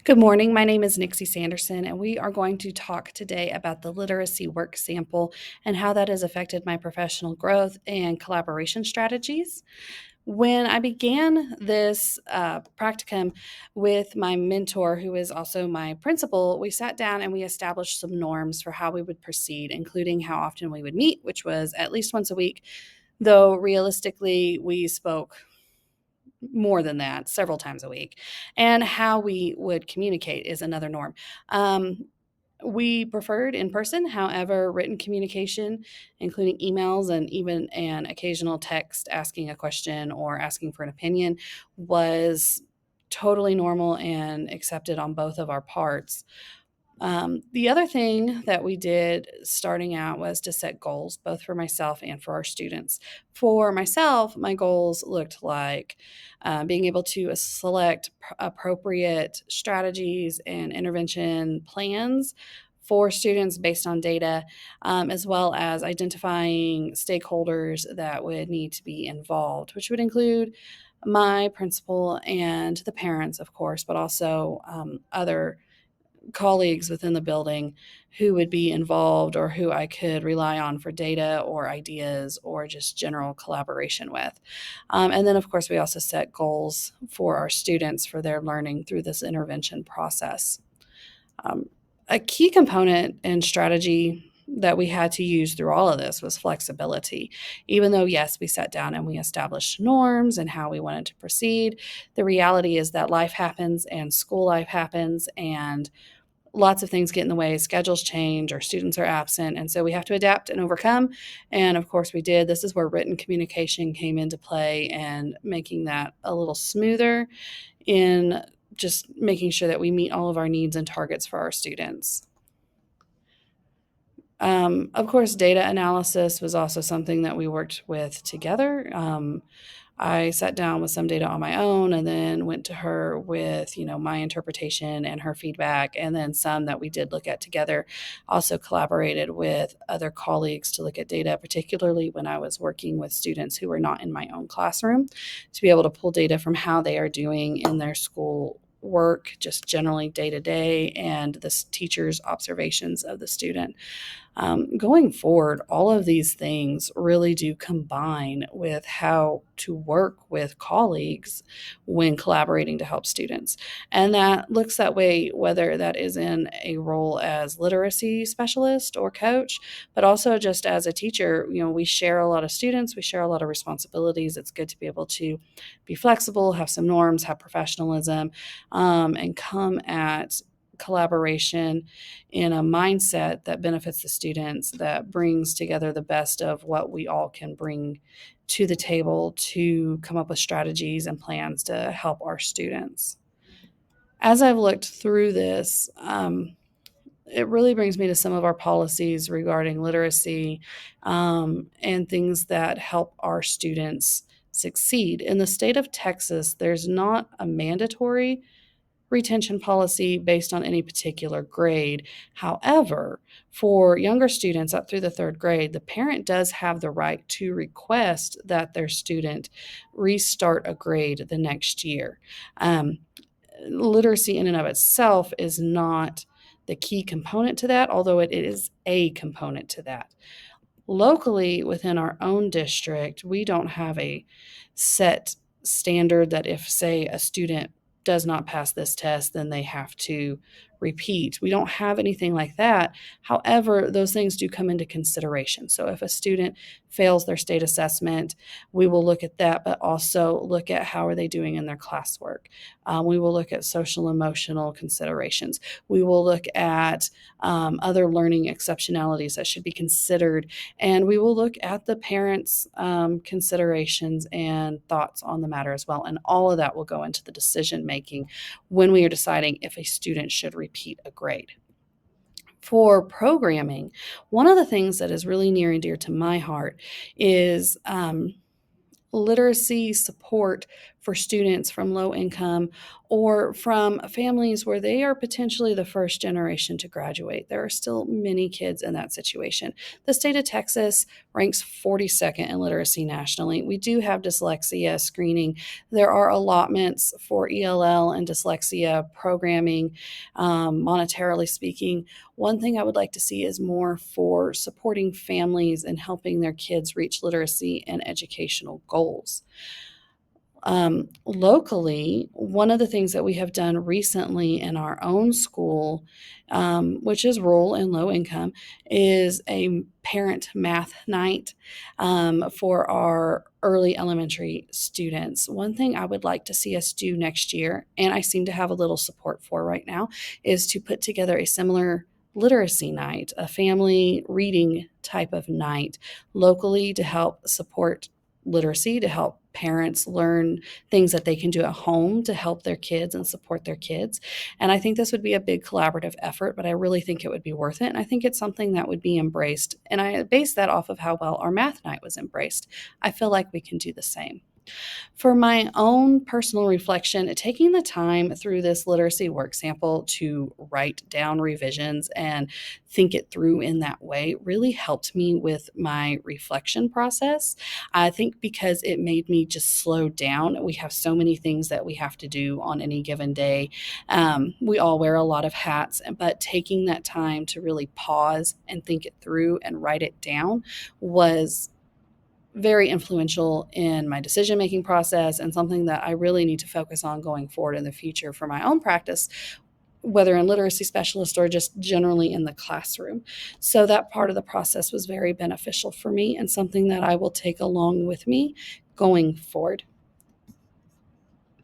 Good morning. My name is Nixie Sanderson, and we are going to talk today about the literacy work sample and how that has affected my professional growth and collaboration strategies. When I began this practicum with my mentor, who is also my principal, we sat down and we established some norms for how we would proceed, including how often we would meet, which was at least once a week, though realistically, we spoke more than that, several times a week. And how we would communicate is another norm. We preferred in person, however, written communication, including emails and even an occasional text asking a question or asking for an opinion, was totally normal and accepted on both of our parts. The other thing that we did starting out was to set goals, both for myself and for our students. For myself, my goals looked like being able to select appropriate strategies and intervention plans for students based on data, as well as identifying stakeholders that would need to be involved, which would include my principal and the parents, of course, but also other colleagues within the building who would be involved or who I could rely on for data or ideas or just general collaboration with. And then, of course, we also set goals for our students for their learning through this intervention process. Um, a key component and strategy that we had to use through all of this was flexibility. Even though, yes, we sat down and we established norms and how we wanted to proceed, the reality is that life happens and school life happens and lots of things get in the way. Schedules change, our students are absent, and so we have to adapt and overcome. And of course, we did. This is where written communication came into play and making that a little smoother in just making sure that we meet all of our needs and targets for our students. Of course, data analysis was also something that we worked with together. I sat down with some data on my own and then went to her with, my interpretation and her feedback, and then some that we did look at together. Also collaborated with other colleagues to look at data, particularly when I was working with students who were not in my own classroom, to be able to pull data from how they are doing in their school work, just generally day to day, and the teacher's observations of the student. Going forward, all of these things really do combine with how to work with colleagues when collaborating to help students. And that looks that way, whether that is in a role as literacy specialist or coach, but also just as a teacher. We share a lot of students, we share a lot of responsibilities. It's good to be able to be flexible, have some norms, have professionalism, and come at collaboration in a mindset that benefits the students, that brings together the best of what we all can bring to the table to come up with strategies and plans to help our students. As I've looked through this, it really brings me to some of our policies regarding literacy, and things that help our students succeed. In the state of Texas, there's not a mandatory retention policy based on any particular grade. However, for younger students up through the third grade, the parent does have the right to request that their student restart a grade the next year. Literacy in and of itself is not the key component to that, although it is a component to that. Locally, within our own district, we don't have a set standard that if, say, a student does not pass this test, then they have to repeat. We don't have anything like that. However, those things do come into consideration. So if a student fails their state assessment, we will look at that, but also look at how are they doing in their classwork. We will look at social emotional considerations. We will look at other learning exceptionalities that should be considered, and we will look at the parents' considerations and thoughts on the matter as well. And all of that will go into the decision making when we are deciding if a student should repeat a grade. For programming, one of the things that is really near and dear to my heart is literacy support for students from low income or from families where they are potentially the first generation to graduate. There are still many kids in that situation. The state of Texas ranks 42nd in literacy nationally. We do have dyslexia screening. There are allotments for ELL and dyslexia programming, monetarily speaking. One thing I would like to see is more for supporting families and helping their kids reach literacy and educational goals. Locally, one of the things that we have done recently in our own school, which is rural and low income, is a parent math night for our early elementary students. One thing I would like to see us do next year, and I seem to have a little support for right now, is to put together a similar literacy night, a family reading type of night locally to help support literacy, to help parents learn things that they can do at home to help their kids and support their kids. And I think this would be a big collaborative effort, but I really think it would be worth it. And I think it's something that would be embraced. And I base that off of how well our math night was embraced. I feel like we can do the same. For my own personal reflection, taking the time through this literacy work sample to write down revisions and think it through in that way really helped me with my reflection process. I think because it made me just slow down. We have so many things that we have to do on any given day. We all wear a lot of hats, but taking that time to really pause and think it through and write it down was very influential in my decision-making process and something that I really need to focus on going forward in the future for my own practice, whether in literacy specialist or just generally in the classroom. So that part of the process was very beneficial for me and something that I will take along with me going forward.